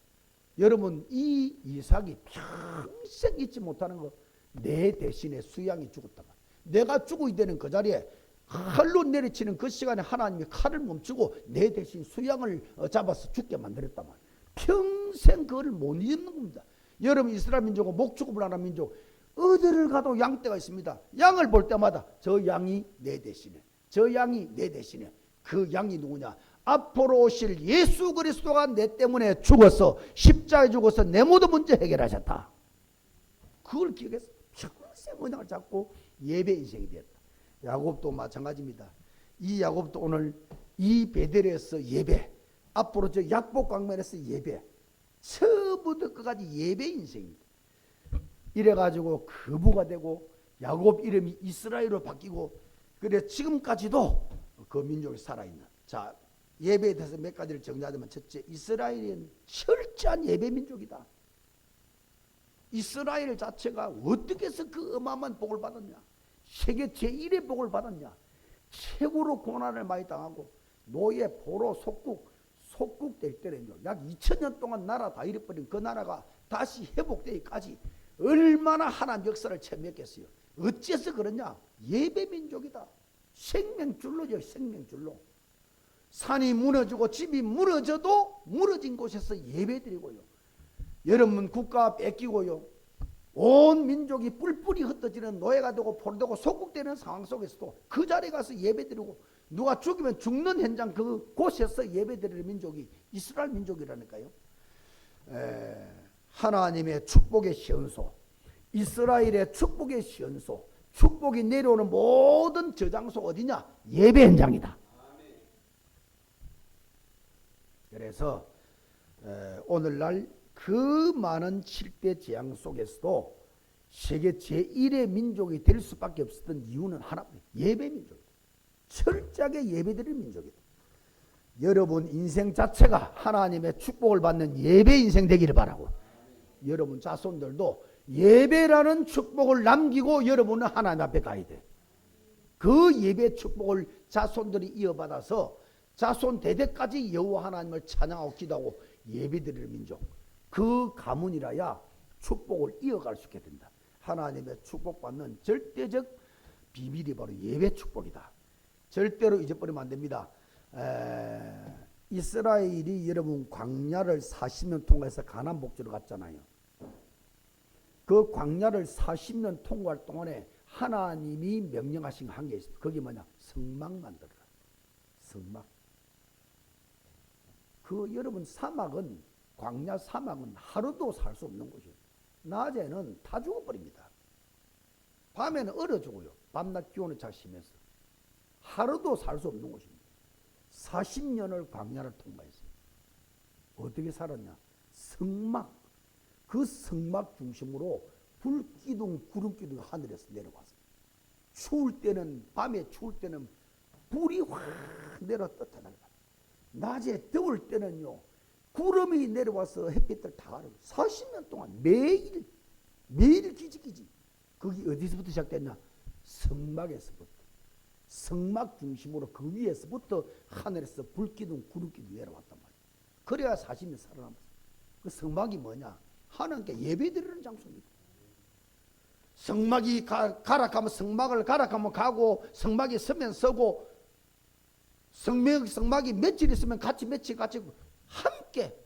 여러분 이 이삭이 평생 잊지 못하는 거, 내 대신에 수양이 죽었다가 내가 죽어야 되는 그 자리에 칼로 내리치는 그 시간에 하나님이 칼을 멈추고 내 대신 수양을 잡아서 죽게 만들었단 말이에요. 평생 그걸 못 잊는 겁니다. 여러분 이스라엘 민족은 목축업을 하는 민족, 어디를 가도 양떼가 있습니다. 양을 볼 때마다 저 양이 내 대신에, 저 양이 내 대신에. 그 양이 누구냐? 앞으로 오실 예수 그리스도가 내 때문에 죽어서 십자가에 죽어서 내 모든 문제 해결하셨다. 그걸 기억해서 평생 언약을 잡고 예배 인생이 되었다. 야곱도 마찬가지입니다. 이 야곱도 오늘 이 베델에서 예배, 앞으로 저 약복 광면에서 예배, 처음부터 끝까지 예배 인생입니다. 이래가지고 거부가 되고 야곱 이름이 이스라엘로 바뀌고, 그래 지금까지도 그 민족이 살아있는. 자, 예배에 대해서 몇 가지를 정리하자면, 첫째, 이스라엘은 철저한 예배 민족이다. 이스라엘 자체가 어떻게 해서 그 어마어마한 복을 받았냐? 세계 제1의 복을 받았냐? 최고로 고난을 많이 당하고 노예, 포로, 속국될 때는요, 약 2000년 동안 나라 다 잃어버린 그 나라가 다시 회복되기까지 얼마나 하나님 역사를 체험했겠어요. 어째서 그러냐? 예배 민족이다. 생명줄로죠. 생명줄로. 산이 무너지고 집이 무너져도 무너진 곳에서 예배드리고요. 여러분 국가 뺏기고요. 온 민족이 뿔뿔이 흩어지는 노예가 되고 포로되고 속국되는 상황 속에서도 그 자리에 가서 예배드리고, 누가 죽으면 죽는 현장 그 곳에서 예배드리는 민족이 이스라엘 민족이라니까요. 하나님의 축복의 시원소, 이스라엘의 축복의 시원소, 축복이 내려오는 모든 저장소 어디냐? 예배 현장이다. 그래서 오늘날 그 많은 7대 재앙 속에서도 세계 제1의 민족이 될 수밖에 없었던 이유는 하나입니다. 예배 민족이다. 철저하게 예배드리는 민족이다. 여러분 인생 자체가 하나님의 축복을 받는 예배 인생 되기를 바라고, 여러분 자손들도 예배라는 축복을 남기고 여러분은 하나님 앞에 가야 돼. 그 예배 축복을 자손들이 이어받아서 자손 대대까지 여호와 하나님을 찬양하고 기도하고 예배드리는 민족, 그 가문이라야 축복을 이어갈 수 있게 된다. 하나님의 축복받는 절대적 비밀이 바로 예배 축복이다. 절대로 잊어버리면 안 됩니다. 이스라엘이 여러분 광야를 40년 통과해서 가나안 복지로 갔잖아요. 그 광야를 40년 통과할 동안에 하나님이 명령하신 한 게 있습니다. 그게 뭐냐? 성막 만들어라. 성막. 그 여러분 사막은, 광야 사막은 하루도 살 수 없는 곳이에요. 낮에는 다 죽어버립니다. 밤에는 얼어 죽어요. 밤낮 기온의 차가 심해서. 하루도 살 수 없는 곳입니다. 40년을 광야를 통과했어요. 어떻게 살았냐? 성막, 그 성막 중심으로 불기둥, 구름기둥이 하늘에서 내려와서 추울 때는, 밤에 추울 때는 불이 확 내려 떠나는 거야. 낮에 더울 때는요, 구름이 내려와서 햇빛을 다 가려. 40년 동안 매일 기지기지. 그게 어디서부터 시작됐냐? 성막에서부터. 성막 중심으로 그 위에서부터 하늘에서 불기둥, 구름기둥이 내려왔단 말이야. 그래야 40년 살아남았어. 그 성막이 뭐냐? 하나님께 예배드리는 장소입니다. 성막이 가락하면 성막을 가락하면 가고, 성막이 서면 서고, 성막이 며칠 있으면 며칠 같이 함께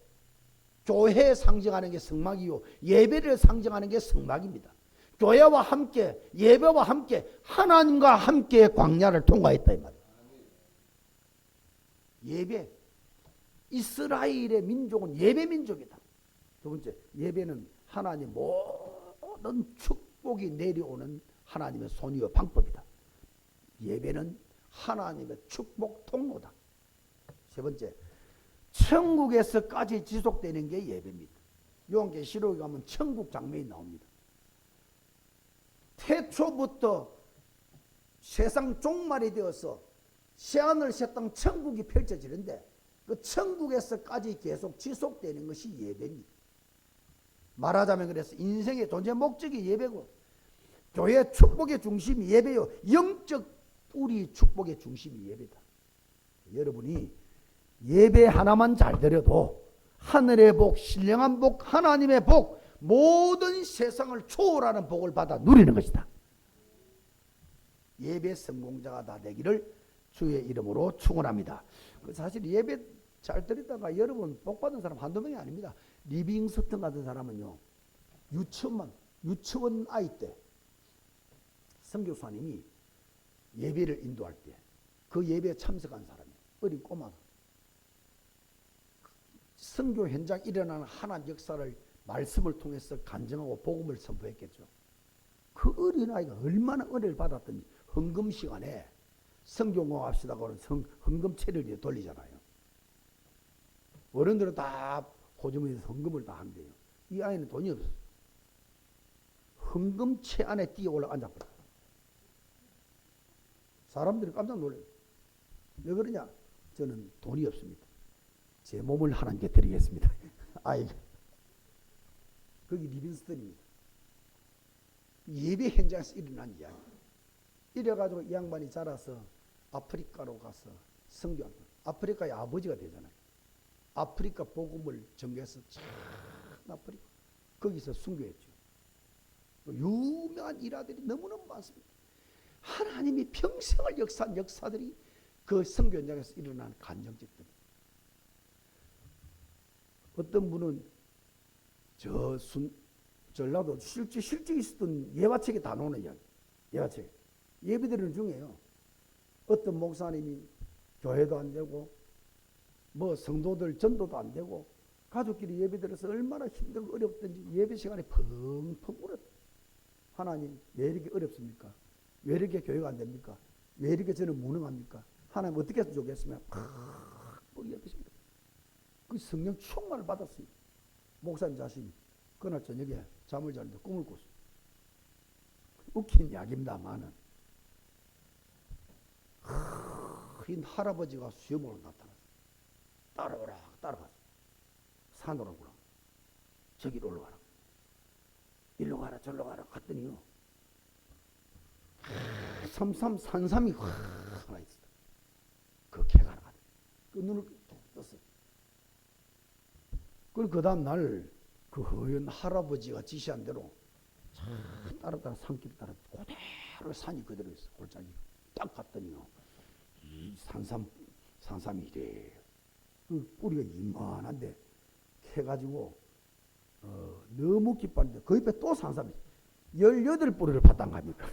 교회 상징하는 게 성막이요, 예배를 상징하는 게 성막입니다. 교회와 함께, 예배와 함께, 하나님과 함께 광야를 통과했다 이 말이에요. 예배. 이스라엘의 민족은 예배 민족이다. 두 번째, 예배는 하나님 모든 축복이 내려오는 하나님의 손이요 방법이다. 예배는 하나님의 축복 통로다. 세 번째, 천국에서까지 지속되는 게 예배입니다. 요한계시록에 가면 천국 장면이 나옵니다. 태초부터 세상 종말이 되어서 새하늘 새 땅 천국이 펼쳐지는데, 그 천국에서까지 계속 지속되는 것이 예배입니다. 말하자면 그래서 인생의 존재 목적이 예배고, 교회 축복의 중심이 예배요, 영적 뿌리 축복의 중심이 예배다. 여러분이 예배 하나만 잘 드려도 하늘의 복, 신령한 복, 하나님의 복, 모든 세상을 초월하는 복을 받아 누리는 것이다. 예배 성공자가 다 되기를 주의 이름으로 축원합니다. 사실 예배 잘 드리다가 여러분 복 받은 사람 한두 명이 아닙니다. 리빙스턴 같은 사람은요, 유치원 아이 때 선교사님이 예배를 인도할 때 그 예배에 참석한 사람이 어린 꼬마가 선교 현장 일어나는 하나님 역사를 말씀을 통해서 간증하고 복음을 선포했겠죠. 그 어린아이가 얼마나 은혜를 받았던지, 헌금 시간에 성경공 합시다 그러면 헌금 체를 돌리잖아요. 어른들은 다 호주머니에서 헌금을 다 한대요. 이 아이는 돈이 없었어. 헌금체 안에 뛰어 올라 앉아버려. 사람들이 깜짝 놀라요. 왜 그러냐? 저는 돈이 없습니다. 제 몸을 하나님께 드리겠습니다. 아이가. 거기 리빙스턴입니다. 예배 현장에서 일어난 이야기. 이래가지고 이 양반이 자라서 아프리카로 가서 선교한 거예요. 아프리카의 아버지가 되잖아요. 아프리카 복음을 전개해서 참 아프리카 거기서 순교했죠. 유명한 일화들이 너무너무 많습니다. 하나님이 평생을 역사한 역사들이 그 선교 현장에서 일어난 간증집들. 어떤 분은 전라도 실제 있었던 예화책에 다 나오는 이야기. 예화책. 예배드리는 중에요. 어떤 목사님이 교회도 안 되고 뭐 성도들 전도도 안 되고 가족끼리 예배드려서 얼마나 힘들고 어렵든지 예배 시간에 펑펑 울었다. 하나님 왜 이렇게 어렵습니까? 왜 이렇게 교회가 안 됩니까? 왜 이렇게 저는 무능합니까? 하나님 어떻게 해서 좋겠으면 팍 예배십니다. 그 성령 충만을 받았습니다. 목사님 자신이 그날 저녁에 잠을 자는데 꿈을 꿨어요. 웃긴 이야기입니다만은 흰 할아버지가 수염으로 나타났어요. 따라오라 따라갔어요. 산으로 오라. 저기로 올라가라. 일로 가라 저로 가라 갔더니요, 산삼이 하나 있어. 그 개가 나가. 그 눈을 떴어요. 그 다음 날 그 허연 할아버지가 지시한 대로 따라 산길 따라 그대로 산이 그대로 있어. 골짜기 딱 갔더니요, 이 산삼이 이래. 그 뿌리가 이만한데 캐가지고 너무 기뻤는데 그 옆에 또 산삼이 18뿌리를 팠단 겁니까?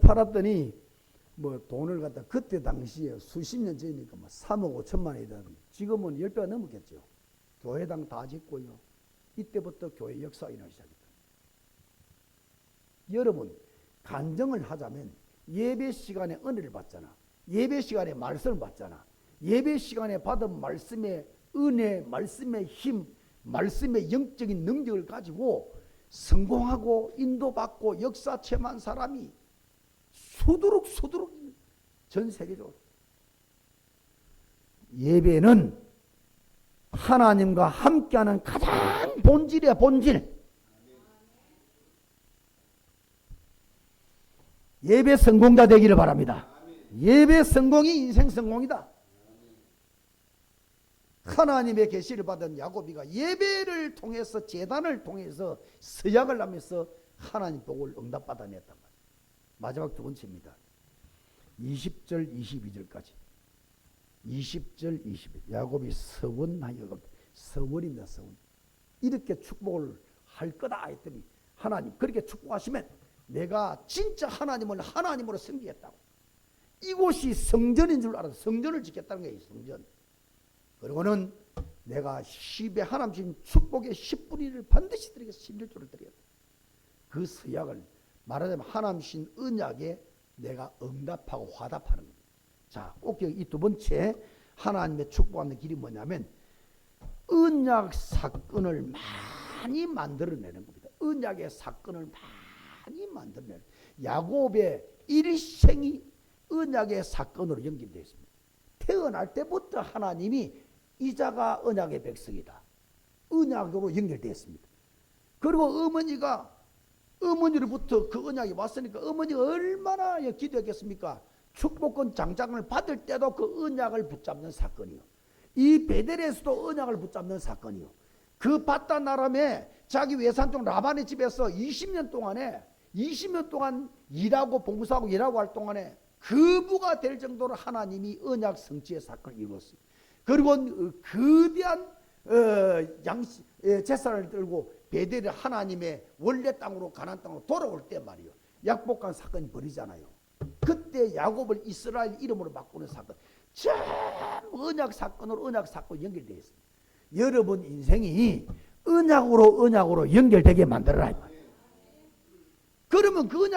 팔았더니 뭐 돈을 갖다 그때 당시에 수십 년 전이니까 뭐 3억 5천만 원이다. 지금은 10배가 넘었겠죠. 교회당 다 짓고요. 이때부터 교회 역사가 일어나기 시작했다. 여러분, 간증을 하자면 예배 시간에 은혜를 받잖아. 예배 시간에 말씀을 받잖아. 예배 시간에 받은 말씀에 은혜, 말씀의 힘, 말씀의 영적인 능력을 가지고 성공하고 인도받고 역사 체험한 사람이 수두룩 전 세계적으로. 예배는 하나님과 함께하는 가장 본질이야, 본질. 예배 성공자 되기를 바랍니다. 예배 성공이 인생 성공이다. 하나님의 계시를 받은 야고비가 예배를 통해서, 제단을 통해서 서약을 하면서 하나님 복을 응답받아냈단 말이에요. 마지막 두 번째입니다. 20절 22절까지. 20절 22절. 야고비 서원하여, 서원입니다. 서원. 이렇게 축복을 할 거다 했더니 하나님 그렇게 축복하시면 내가 진짜 하나님을 하나님으로 섬기겠다고. 이곳이 성전인 줄 알아서 성전을 짓겠다는 거예요. 성전. 그리고는 내가 10에 하나님 주신 축복의 10분위를 반드시 드리겠어. 11조를 드리겠다. 그 서약을 말하자면 하나님 주신 언약에 내가 응답하고 화답하는 겁니다. 자, 꼭 이 두 번째 하나님의 축복하는 길이 뭐냐면 언약 사건을 많이 만들어내는 겁니다. 언약의 사건을 많이 만들어내는, 야곱의 일생이 언약의 사건으로 연결되어 있습니다. 태어날 때부터 하나님이 이자가 언약의 백성이다, 언약으로 연결되어 있습니다. 그리고 어머니로부터 그 언약이 왔으니까 어머니가 얼마나 기도했겠습니까? 축복권 장장을 받을 때도 그 언약을 붙잡는 사건이요. 이 베델에서도 언약을 붙잡는 사건이요. 그 바다 나람에 자기 외삼촌 라반의 집에서 20년 동안 일하고 봉사하고 일하고 할 동안에 거부가 될 정도로 하나님이 언약 성취의 사건을 이루었어요. 그리고 거대한 제사를 들고 베델의 하나님의 원래 땅으로, 가나안 땅으로 돌아올 때 말이요, 약복한 사건이 벌이잖아요. 그때 야곱을 이스라엘 이름으로 바꾸는 사건, 전부 언약 사건으로 연결되어 있습니다. 여러분 인생이 언약으로 연결되게 만들어라. 그러면 그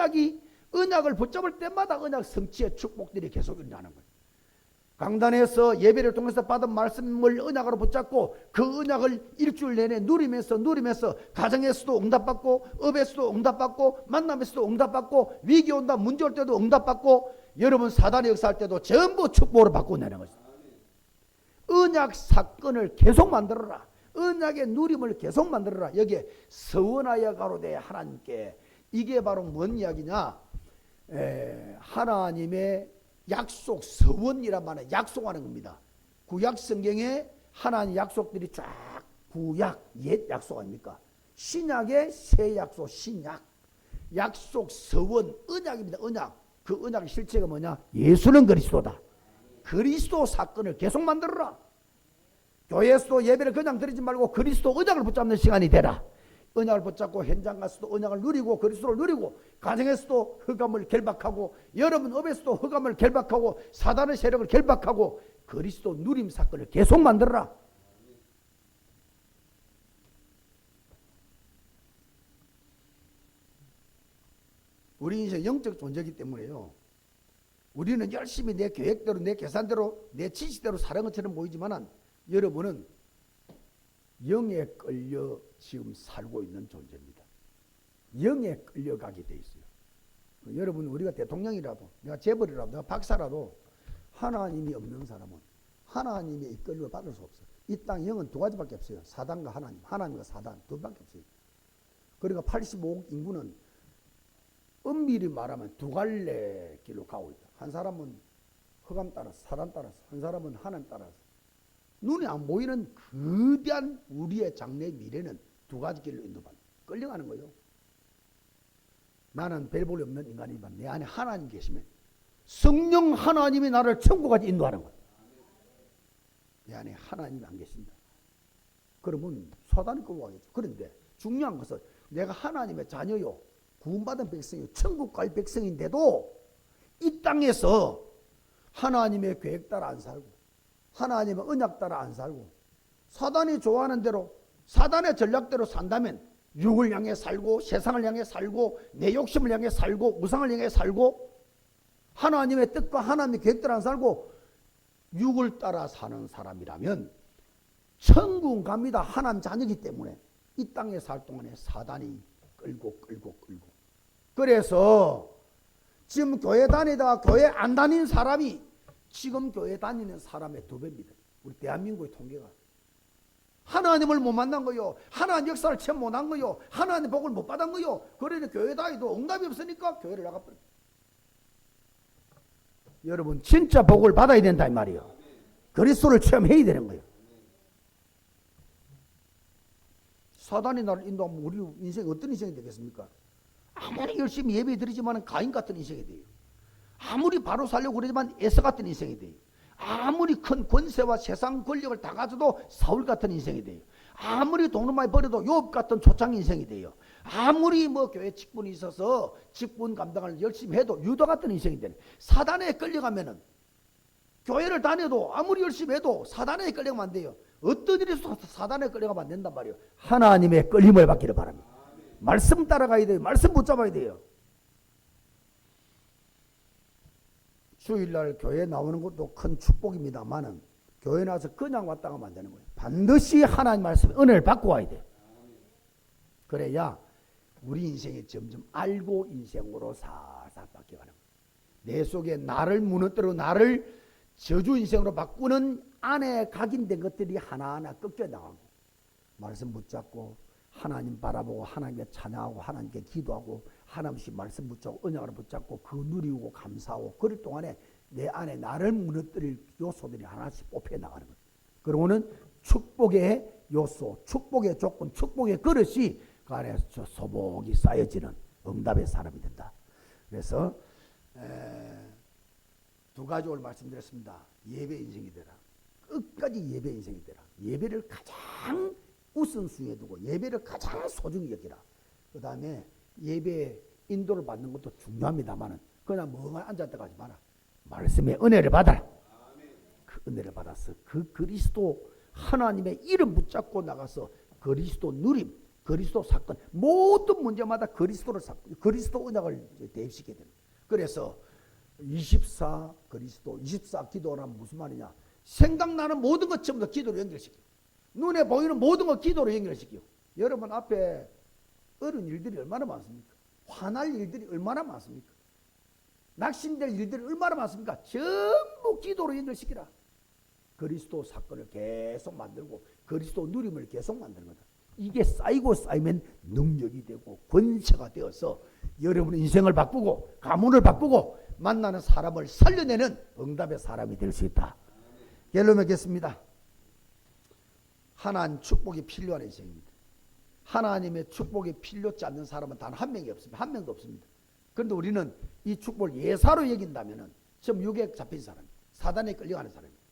언약을 붙잡을 때마다 언약 성취의 축복들이 계속 일어나는 거예요. 강단에서 예배를 통해서 받은 말씀을 언약으로 붙잡고 그 언약을 일주일 내내 누리면서 가정에서도 응답받고, 업에서도 응답받고, 만남에서도 응답받고, 위기 온다 문제 올 때도 응답받고, 여러분 사단의 역사할 때도 전부 축복으로 바꿔내는 것입니다. 언약 사건을 계속 만들어라. 언약의 누림을 계속 만들어라. 여기에 서원하여 가로되 하나님께, 이게 바로 뭔 이야기냐? 하나님의 약속, 서원이란 말은 약속하는 겁니다. 구약 성경에 하나님 약속들이 쫙, 구약, 옛 약속 아닙니까? 신약의 새 약속, 신약. 약속, 서원, 언약입니다. 언약. 그 언약의 실체가 뭐냐? 예수는 그리스도다. 그리스도 사건을 계속 만들어라. 교회에서도 예배를 그냥 드리지 말고 그리스도 언약을 붙잡는 시간이 되라. 언약을 붙잡고 현장 가서도 언약을 누리고 그리스도를 누리고, 가정에서도 흑암을 결박하고, 여러분 업에서도 흑암을 결박하고, 사단의 세력을 결박하고, 그리스도 누림 사건을 계속 만들어라. 우리 인생 영적 존재이기 때문에요, 우리는 열심히 내 계획대로, 내 계산대로, 내 지시대로 사는 것처럼 보이지만 여러분은 영에 끌려 지금 살고 있는 존재입니다. 영에 끌려가게 돼 있어요. 여러분, 우리가 대통령이라도, 내가 재벌이라도, 내가 박사라도 하나님이 없는 사람은 하나님의 이끌림을 받을 수 없어요. 이 땅 영은 두 가지밖에 없어요. 사단과 하나님, 하나님과 사단 두 밖에 없어요. 그러니까 85억 인구는 엄밀히 말하면 두 갈래 길로 가고 있다. 한 사람은 흑암 따라서, 사단 따라서, 한 사람은 하나님 따라서. 눈에 안 보이는 거대한 우리의 장래 미래는 두 가지 길로 인도받는, 끌려가는 거예요. 나는 별 볼이 없는 인간이지만 내 안에 하나님 계시면 성령 하나님이 나를 천국까지 인도하는 거예요. 내 안에 하나님이 안 계신다. 그러면 사단이 끌고 가겠죠. 그런데 중요한 것은 내가 하나님의 자녀요, 구원받은 백성이요, 천국 갈 백성인데도 이 땅에서 하나님의 계획 따라 안 살고, 하나님의 언약 따라 안 살고, 사단이 좋아하는 대로, 사단의 전략대로 산다면 육을 향해 살고, 세상을 향해 살고, 내 욕심을 향해 살고, 우상을 향해 살고, 하나님의 뜻과 하나님의 계획대로 안 살고 육을 따라 사는 사람이라면 천국 갑니다. 하나님 자녀이기 때문에 이 땅에 살 동안에 사단이 끌고. 그래서 지금 교회 다니다가 교회 안 다니는 사람이 지금 교회 다니는 사람의 2배입니다. 우리 대한민국의 통계가. 하나님을 못 만난 거요. 하나님 역사를 체험 못한 거요. 하나님 복을 못 받은 거요. 그러니 교회 다니도 응답이 없으니까 교회를 나가버려요. 여러분 진짜 복을 받아야 된다 이 말이에요. 그리스도를 체험해야 되는 거예요. 사단이 나를 인도하면 우리 인생이 어떤 인생이 되겠습니까? 아무리 열심히 예배 드리지만 가인 같은 인생이 돼요. 아무리 바로 살려고 그러지만 에서 같은 인생이 돼요. 아무리 큰 권세와 세상 권력을 다 가져도 사울 같은 인생이 돼요. 아무리 돈을 많이 벌어도 욥 같은 초창 인생이 돼요. 아무리 뭐 교회 직분이 있어서 직분 감당을 열심히 해도 유다 같은 인생이 되네. 사단에 끌려가면은 교회를 다녀도 아무리 열심히 해도 사단에 끌려가면 안 돼요. 어떤 일이 있어도 사단에 끌려가면 안 된단 말이에요. 하나님의 끌림을 받기를 바랍니다. 말씀 따라가야 돼요. 말씀 붙잡아야 돼요. 주일날 교회 나오는 것도 큰 축복입니다만은 교회 나와서 그냥 왔다가 하면 안 되는 거예요. 반드시 하나님 말씀 은혜를 받고 와야 돼요. 그래야 우리 인생이 점점 알고 인생으로 살살 바뀌어가는 거예요. 내 속에 나를 무너뜨리고 나를 저주 인생으로 바꾸는 안에 각인된 것들이 하나하나 꺾여 나가고 말씀 붙잡고 하나님 바라보고 하나님께 찬양하고 하나님께 기도하고 하나님씩 말씀 붙잡고 언약을 붙잡고 그 누리고 감사하고 그럴 동안에 내 안에 나를 무너뜨릴 요소들이 하나씩 뽑혀 나가는 거예요. 그러고는 축복의 요소, 축복의 조건, 축복의 그릇이 그 안에서 소복이 쌓여지는 응답의 사람이 된다. 그래서 2가지 오늘 말씀드렸습니다. 예배 인생이 되라. 끝까지 예배 인생이 되라. 예배를 가장 우선순위에 두고 예배를 가장 소중히 여기라. 그 다음에 예배 인도를 받는 것도 중요합니다만 그냥 멍하니 앉았다 가지 마라. 말씀의 은혜를 받아라. 그 은혜를 받아서 그 그리스도 하나님의 이름 붙잡고 나가서 그리스도 누림, 그리스도 사건 모든 문제마다 그리스도를 그리스도 언약을 대입시켜야 됩니다. 그래서 24 그리스도 24 기도란 무슨 말이냐? 생각나는 모든 것 전부 다 기도로 연결시켜. 눈에 보이는 모든 것 기도로 연결시켜. 여러분 앞에 어려운 일들이 얼마나 많습니까? 화날 일들이 얼마나 많습니까? 낙심될 일들이 얼마나 많습니까? 전부 기도로 연결시키라. 그리스도 사건을 계속 만들고 그리스도 누림을 계속 만드는 거다. 이게 쌓이고 쌓이면 능력이 되고 권세가 되어서 여러분의 인생을 바꾸고 가문을 바꾸고 만나는 사람을 살려내는 응답의 사람이 될 수 있다. 결론 맺겠습니다. 하나님 축복이 필요한 인생입니다. 하나님의 축복이 필요치 않는 사람은 단 한 명이 없습니다. 한 명도 없습니다. 그런데 우리는 이 축복을 예사로 여긴다면 지금 육에 잡힌 사람, 사단에 끌려가는 사람입니다.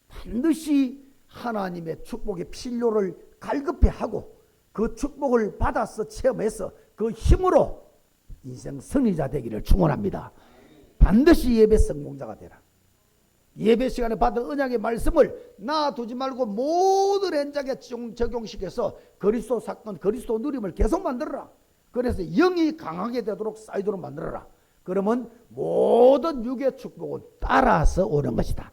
반드시 하나님의 축복의 필요를 갈급히 하고 그 축복을 받아서 체험해서 그 힘으로 인생 승리자 되기를 축원합니다. 반드시 예배 성공자가 되라. 예배 시간에 받은 언약의 말씀을 놔두지 말고 모든 현장에 적용시켜서 그리스도 사건, 그리스도 누림을 계속 만들어라. 그래서 영이 강하게 되도록 쌓이도록 만들어라. 그러면 모든 육의 축복은 따라서 오는 것이다.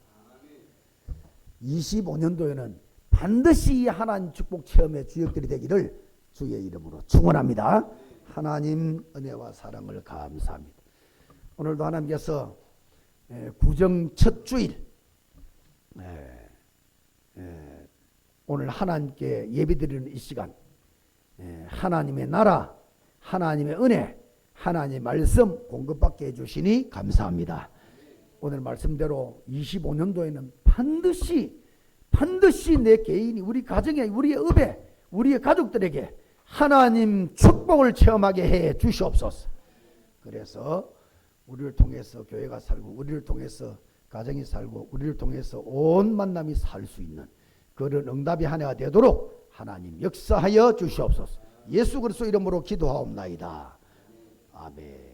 25년도에는 반드시 하나님 축복 체험의 주역들이 되기를 주의 이름으로 축원합니다. 하나님 은혜와 사랑을 감사합니다. 오늘도 하나님께서 구정 첫 주일 오늘 하나님께 예배드리는 이 시간 하나님의 나라, 하나님의 은혜, 하나님의 말씀 공급받게 해주시니 감사합니다. 오늘 말씀대로 25년도에는 반드시 내 개인이 우리 가정에 우리의 업에 우리의 가족들에게 하나님 축복을 체험하게 해 주시옵소서. 그래서 우리를 통해서 교회가 살고 우리를 통해서 가정이 살고 우리를 통해서 온 만남이 살 수 있는 그런 응답이 한 해가 되도록 하나님 역사하여 주시옵소서. 예수 그리스도 이름으로 기도하옵나이다. 아멘.